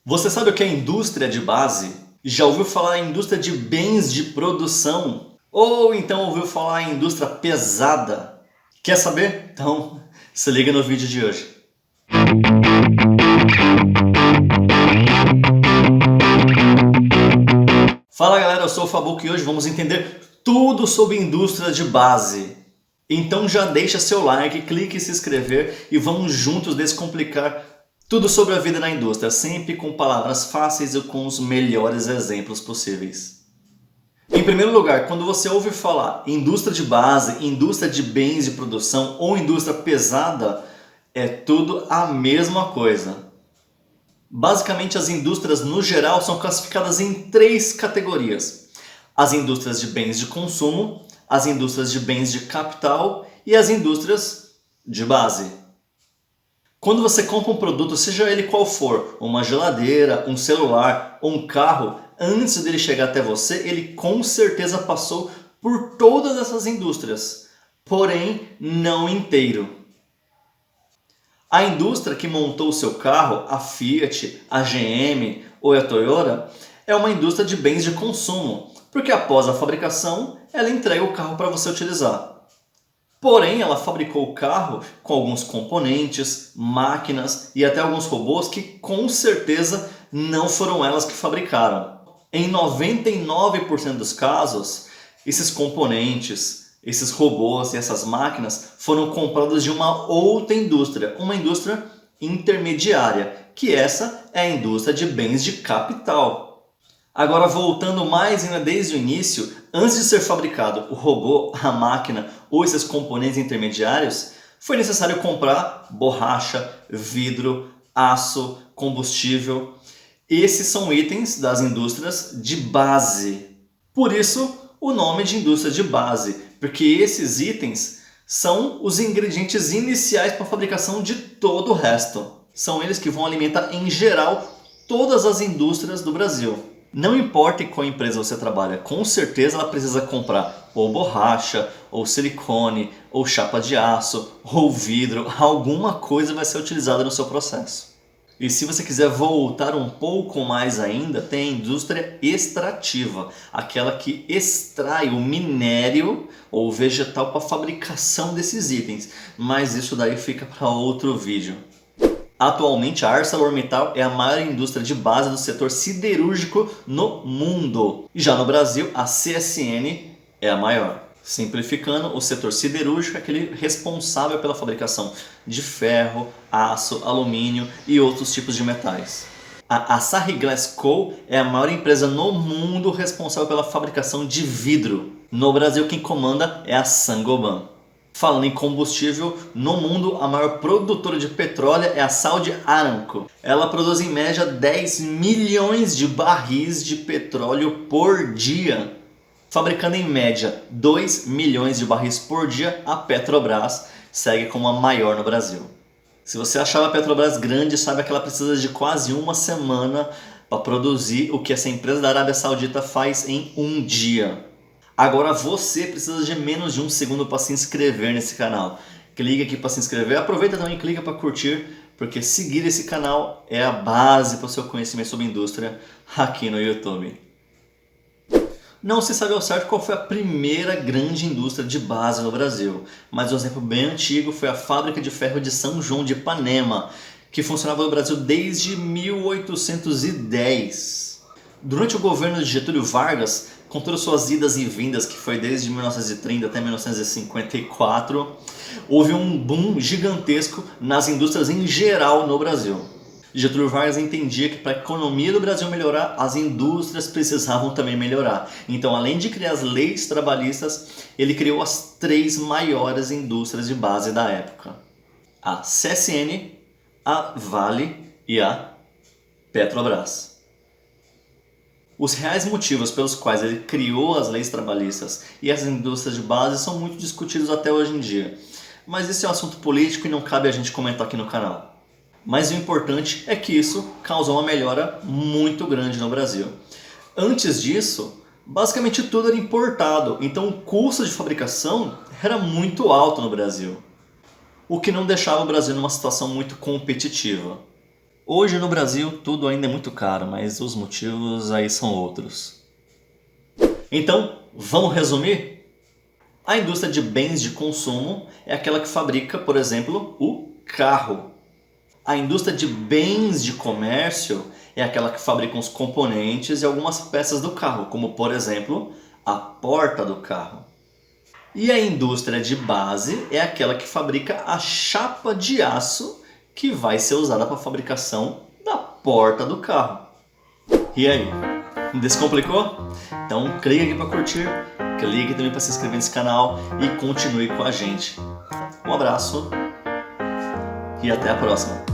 Você sabe o que é indústria de base? Já ouviu falar em indústria de bens de produção? Ou então ouviu falar em indústria pesada? Quer saber? Então se liga no vídeo de hoje. Fala galera, eu sou o Fabuco e hoje vamos entender tudo sobre indústria de base. Então já deixa seu like, clique em se inscrever e vamos juntos descomplicar tudo sobre a vida na indústria, sempre com palavras fáceis e com os melhores exemplos possíveis. Em primeiro lugar, quando você ouve falar indústria de base, indústria de bens de produção ou indústria pesada, é tudo a mesma coisa. Basicamente, as indústrias no geral são classificadas em três categorias: as indústrias de bens de consumo, as indústrias de bens de capital e as indústrias de base. Quando você compra um produto, seja ele qual for, uma geladeira, um celular ou um carro, antes dele chegar até você, ele com certeza passou por todas essas indústrias, porém não inteiro. A indústria que montou o seu carro, a Fiat, a GM ou a Toyota, é uma indústria de bens de consumo, porque após a fabricação, ela entrega o carro para você utilizar. Porém, ela fabricou o carro com alguns componentes, máquinas e até alguns robôs que com certeza não foram elas que fabricaram. Em 99% dos casos, esses componentes, esses robôs e essas máquinas foram comprados de uma outra indústria, uma indústria intermediária, que essa é a indústria de bens de capital. Agora, voltando mais ainda desde o início, antes de ser fabricado o robô, a máquina ou esses componentes intermediários, foi necessário comprar borracha, vidro, aço, combustível. Esses são itens das indústrias de base. Por isso, o nome de indústria de base, porque esses itens são os ingredientes iniciais para a fabricação de todo o resto. São eles que vão alimentar, em geral, todas as indústrias do Brasil. Não importa em qual empresa você trabalha, com certeza ela precisa comprar ou borracha, ou silicone, ou chapa de aço, ou vidro, alguma coisa vai ser utilizada no seu processo. E se você quiser voltar um pouco mais ainda, tem a indústria extrativa, aquela que extrai o minério ou vegetal para a fabricação desses itens, mas isso daí fica para outro vídeo. Atualmente, a ArcelorMittal é a maior indústria de base do setor siderúrgico no mundo. E já no Brasil, a CSN é a maior. Simplificando, o setor siderúrgico é aquele responsável pela fabricação de ferro, aço, alumínio e outros tipos de metais. A Asahi Glass Co. é a maior empresa no mundo responsável pela fabricação de vidro. No Brasil, quem comanda é a Saint-Gobain. Falando em combustível, no mundo a maior produtora de petróleo é a Saudi Aramco. Ela produz em média 10 milhões de barris de petróleo por dia. Fabricando em média 2 milhões de barris por dia, a Petrobras segue como a maior no Brasil. Se você achava a Petrobras grande, saiba que ela precisa de quase uma semana para produzir o que essa empresa da Arábia Saudita faz em um dia. Agora você precisa de menos de um segundo para se inscrever nesse canal. Clique aqui para se inscrever, aproveita também e clica para curtir, porque seguir esse canal é a base para o seu conhecimento sobre indústria aqui no YouTube. Não se sabe ao certo qual foi a primeira grande indústria de base no Brasil, mas um exemplo bem antigo foi a Fábrica de Ferro de São João de Ipanema, que funcionava no Brasil desde 1810. Durante o governo de Getúlio Vargas, com todas suas idas e vindas, que foi desde 1930 até 1954, houve um boom gigantesco nas indústrias em geral no Brasil. Getúlio Vargas entendia que para a economia do Brasil melhorar, as indústrias precisavam também melhorar. Então, além de criar as leis trabalhistas, ele criou as três maiores indústrias de base da época: a CSN, a Vale e a Petrobras. Os reais motivos pelos quais ele criou as leis trabalhistas e as indústrias de base são muito discutidos até hoje em dia. Mas esse é um assunto político e não cabe a gente comentar aqui no canal. Mas o importante é que isso causou uma melhora muito grande no Brasil. Antes disso, basicamente tudo era importado, então o custo de fabricação era muito alto no Brasil, o que não deixava o Brasil numa situação muito competitiva. Hoje no Brasil tudo ainda é muito caro, mas os motivos aí são outros. Então, vamos resumir? A indústria de bens de consumo é aquela que fabrica, por exemplo, o carro. A indústria de bens de comércio é aquela que fabrica os componentes e algumas peças do carro, como por exemplo, a porta do carro. E a indústria de base é aquela que fabrica a chapa de aço que vai ser usada para a fabricação da porta do carro. E aí? Descomplicou? Então clique aqui para curtir, clique também para se inscrever nesse canal e continue com a gente. Um abraço e até a próxima!